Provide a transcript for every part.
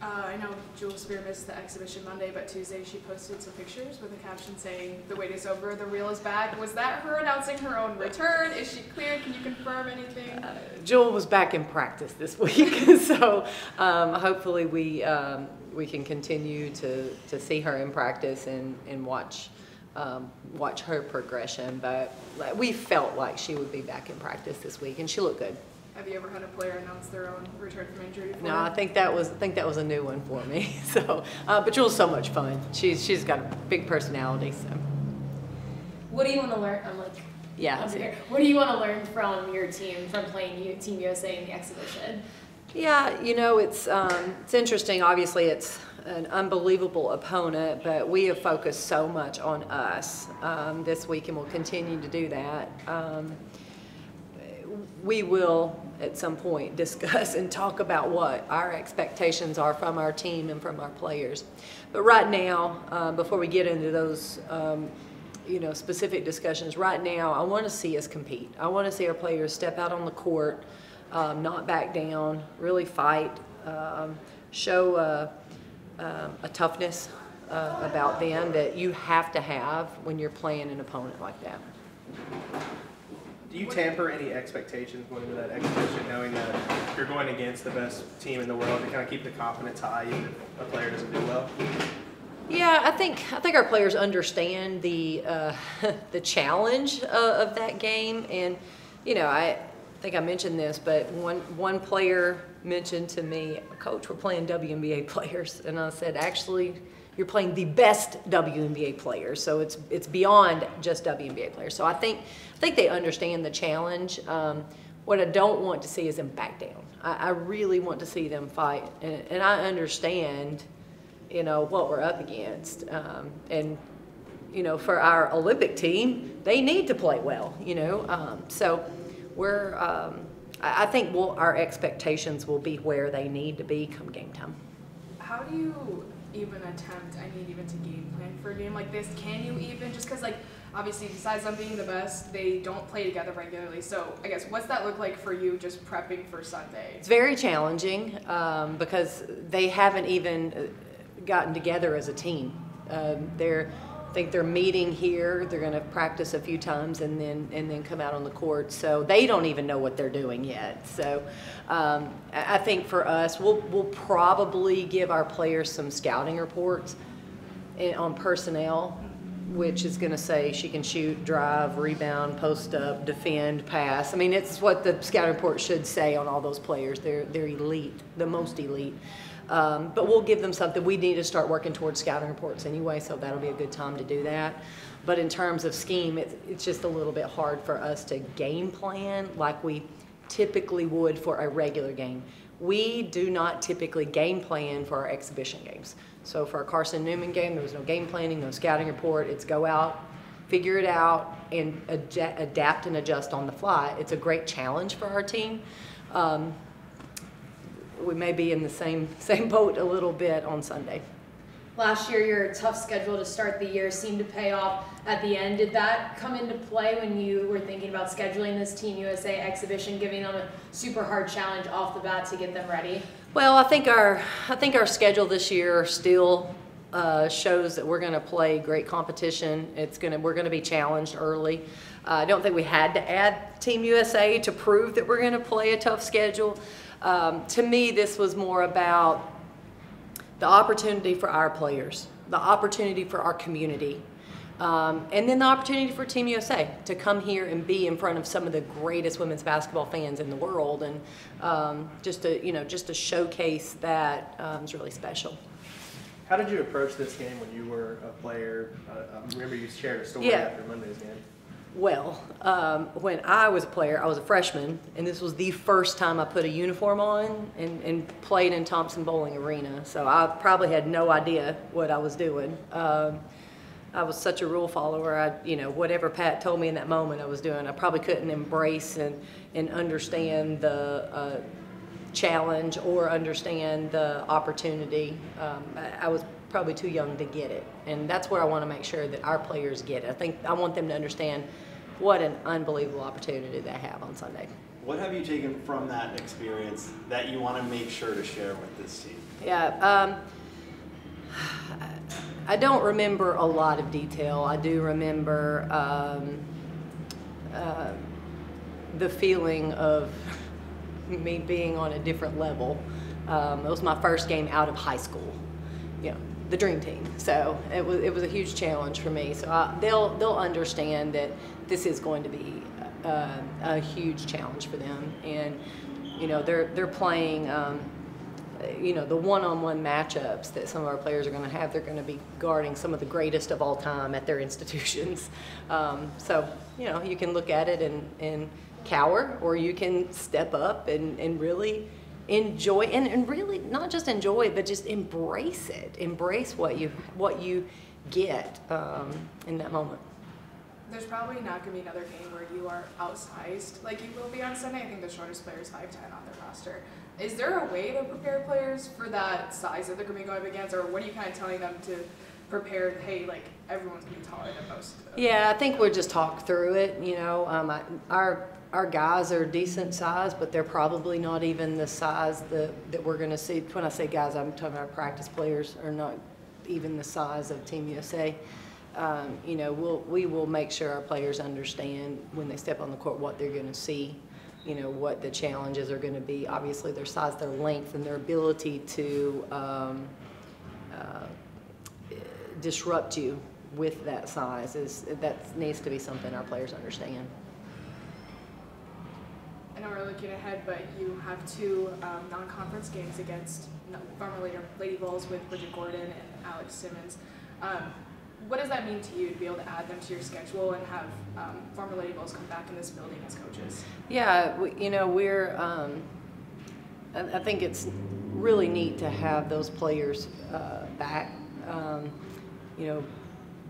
I know Jules Spear missed the exhibition Monday, but Tuesday she posted some pictures with a caption saying, "The wait is over, the real is back." Was that her announcing her own return? Is she cleared? Can you confirm anything? Jewel was back in practice this week, so hopefully we can continue to see her in practice and watch her progression. But we felt like she would be back in practice this week, and she looked good. Have you ever had a player announce their own return from injury before? No, I think that was a new one for me. So, but Jewel's so much fun. She's got a big personality. So, what do you want to learn? What do you want to learn from your team from playing Team USA in the exhibition? Yeah, you know, it's interesting. Obviously, it's an unbelievable opponent, but we have focused so much on us this week, and we'll continue to do that. We will, at some point, discuss and talk about what our expectations are from our team and from our players. But right now, before we get into those, specific discussions, right now, I want to see us compete. I want to see our players step out on the court, not back down, really fight, show a toughness about them that you have to have when you're playing an opponent like that. Do you tamper any expectations going into that exhibition, knowing that you're going against the best team in the world, to kind of keep the confidence high even if a player doesn't do well? Yeah, I think our players understand the the challenge of that game, and I think I mentioned this, but one player mentioned to me, "Coach, we're playing WNBA players," and I said, "Actually, you're playing the best WNBA players, so it's beyond just WNBA players." So I think they understand the challenge. What I don't want to see is them back down. I really want to see them fight, and I understand, what we're up against. And for our Olympic team, they need to play well. So we're. I think our expectations will be where they need to be come game time. How do you even attempt, even to game plan for a game like this? Can you even, just because, obviously, besides them being the best, they don't play together regularly. So I guess, what's that look like for you just prepping for Sunday? It's very challenging because they haven't even gotten together as a team. I think they're meeting here. They're going to practice a few times and then come out on the court. So they don't even know what they're doing yet. So I think for us, we'll probably give our players some scouting reports on personnel, which is going to say she can shoot, drive, rebound, post up, defend, pass. It's what the scouting report should say on all those players. They're elite, the most elite. But we'll give them something. We need to start working towards scouting reports anyway, so that'll be a good time to do that. But in terms of scheme, it's just a little bit hard for us to game plan like we typically would for a regular game. We do not typically game plan for our exhibition games. So for our Carson Newman game, there was no game planning, no scouting report. It's go out, figure it out, and adapt and adjust on the fly. It's a great challenge for our team. We may be in the same boat a little bit on Sunday. Last year, your tough schedule to start the year seemed to pay off at the end. Did that come into play when you were thinking about scheduling this Team USA exhibition, giving them a super hard challenge off the bat to get them ready? Well, I think our schedule this year still shows that we're going to play great competition. We're going to be challenged early. I don't think we had to add Team USA to prove that we're going to play a tough schedule. To me, this was more about the opportunity for our players, the opportunity for our community, and then the opportunity for Team USA to come here and be in front of some of the greatest women's basketball fans in the world, and just to showcase that is really special. How did you approach this game when you were a player? I remember you shared a story after Monday's game. Well, when I was a player, I was a freshman, and this was the first time I put a uniform on and played in Thompson Bowling Arena. So I probably had no idea what I was doing. I was such a rule follower. Whatever Pat told me in that moment I was doing, I probably couldn't embrace and understand the challenge or understand the opportunity. I was probably too young to get it, and that's where I want to make sure that our players get it. I want them to understand what an unbelievable opportunity they have on Sunday. What have you taken from that experience that you want to make sure to share with this team? Yeah. I don't remember a lot of detail. I do remember the feeling of me being on a different level. It was my first game out of high school, you know, the dream team. So it was a huge challenge for me. So they'll understand that this is going to be a huge challenge for them, and you know they're playing. You know, the one-on-one matchups that some of our players are going to have, they're going to be guarding some of the greatest of all time at their institutions. So, you know, you can look at it and cower, or you can step up and really enjoy, and really not just enjoy, but just embrace it. Embrace what you get in that moment. There's probably not going to be another game where you are outsized like you will be on Sunday. I think the shortest player is 5'10" on their roster. Is there a way to prepare players for that size that they're going to be going up against, or what are you kind of telling them to prepare? Hey, like everyone's going to be taller than most of them? Yeah, I think we'll just talk through it. You know, our guys are decent size, but they're probably not even the size that we're going to see. When I say guys, I'm talking about practice players are not even the size of Team USA. You know, we will make sure our players understand when they step on the court what they're going to see. You know, what the challenges are going to be. Obviously, their size, their length, and their ability to disrupt you with that size that needs to be something our players understand. I know we're looking ahead, but you have two non-conference games against former Lady Vols with Bridget Gordon and Alex Simmons. What does that mean to you to be able to add them to your schedule and have former Lady Vols come back in this building as coaches? Yeah, you know, I think it's really neat to have those players back. You know,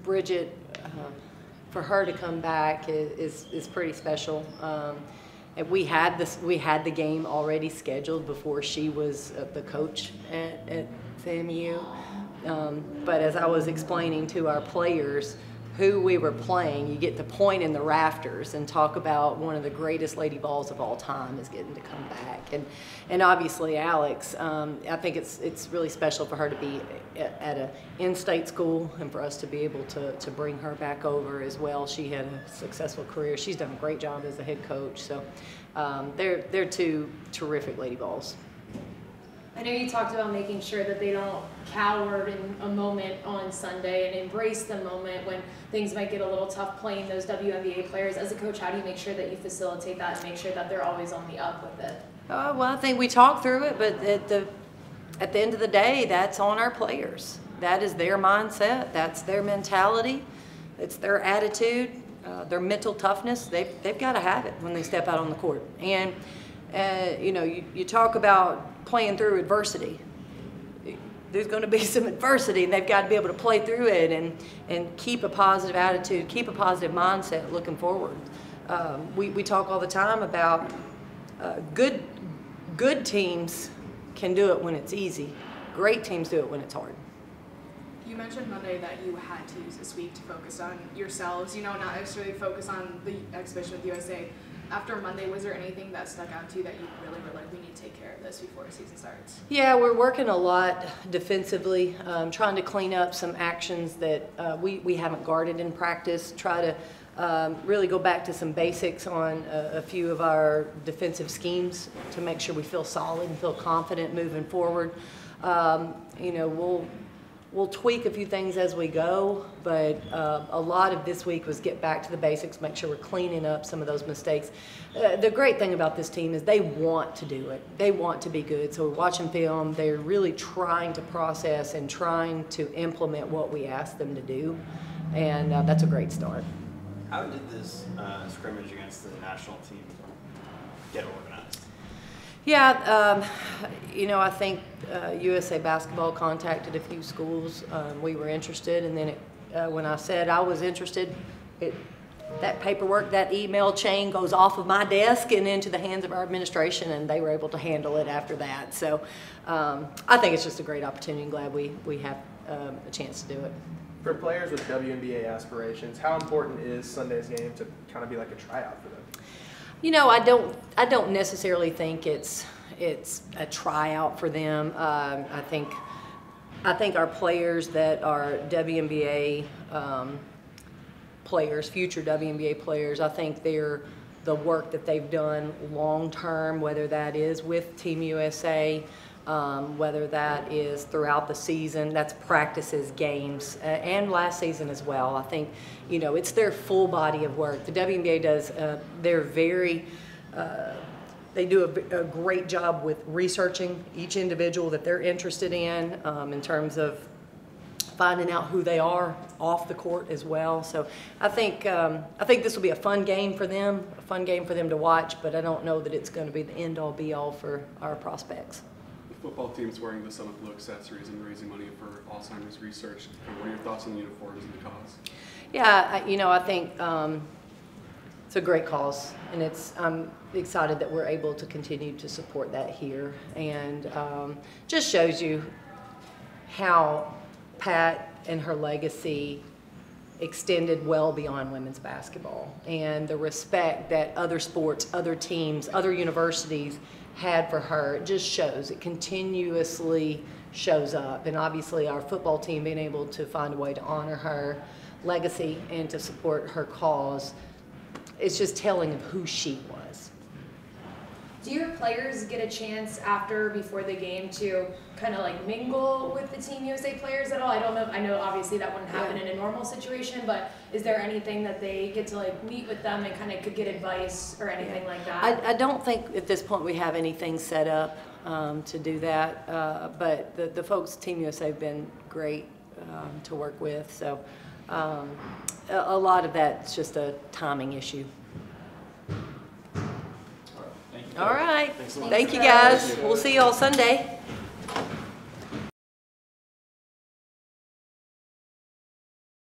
Bridget, for her to come back is pretty special. And we had the game already scheduled before she was the coach at FAMU. But as I was explaining to our players who we were playing, you get to point in the rafters and talk about one of the greatest Lady Vols of all time is getting to come back. And obviously Alex, I think it's really special for her to be at an in-state school and for us to be able to bring her back over as well. She had a successful career. She's done a great job as a head coach. So they're two terrific Lady Vols. I know you talked about making sure that they don't cower in a moment on Sunday and embrace the moment when things might get a little tough playing those WNBA players. As a coach, how do you make sure that you facilitate that and make sure that they're always on the up with it? Well, I think we talk through it, but at the end of the day, that's on our players. That is their mindset. That's their mentality. It's their attitude, their mental toughness. They've got to have it when they step out on the court. And you know, you talk about playing through adversity. There's going to be some adversity, and they've got to be able to play through it and keep a positive attitude, keep a positive mindset looking forward. We talk all the time about good teams can do it when it's easy. Great teams do it when it's hard. You mentioned Monday that you had to use this week to focus on yourselves, you know, not necessarily focus on the exhibition with USA. After Monday, was there anything that stuck out to you that you really were like, we need to take care of this before the season starts? Yeah, we're working a lot defensively, trying to clean up some actions that we haven't guarded in practice, try to really go back to some basics on a few of our defensive schemes to make sure we feel solid and feel confident moving forward. You know, we'll tweak a few things as we go, but a lot of this week was get back to the basics, make sure we're cleaning up some of those mistakes. The great thing about this team is they want to do it. They want to be good. So we're watching film. They're really trying to process and trying to implement what we ask them to do, and that's a great start. How did this scrimmage against the national team get organized? Yeah, you know, I think USA Basketball contacted a few schools. We were interested, and then when I said I was interested, that paperwork, that email chain goes off of my desk and into the hands of our administration, and they were able to handle it after that. So I think it's just a great opportunity, and glad we have a chance to do it. For players with WNBA aspirations, how important is Sunday's game to kind of be like a tryout for them? You know, I don't necessarily think it's it's a tryout for them. I think our players that are WNBA players, future WNBA players, I think the work that they've done long term, whether that is with Team USA, whether that is throughout the season, that's practices, games, and last season as well. I think, it's their full body of work. The WNBA does, they do a great job with researching each individual that they're interested in terms of finding out who they are off the court as well. So I think this will be a fun game for them, to watch, but I don't know that it's going to be the end-all be-all for our prospects. The football team's wearing the Summit Blue accessories and raising money for Alzheimer's research. What are your thoughts on the uniforms and the cause? Yeah, I think it's a great cause, and I'm excited that we're able to continue to support that here, and just shows you how Pat and her legacy extended well beyond women's basketball, and the respect that other sports, other teams, other universities had for her. It just shows, it continuously shows up, and obviously our football team being able to find a way to honor her legacy and to support her cause, it's just telling of who she was. Do your players get a chance before the game to kind of like mingle with the Team USA players at all? I don't know. I know obviously that wouldn't happen in a normal situation, but is there anything that they get to like meet with them and kind of could get advice or anything like that? I don't think at this point we have anything set up to do that, but the folks at Team USA have been great to work with. So a lot of that's just a timing issue. All right. Thanks a lot. Thank you, guys. We'll see you all Sunday.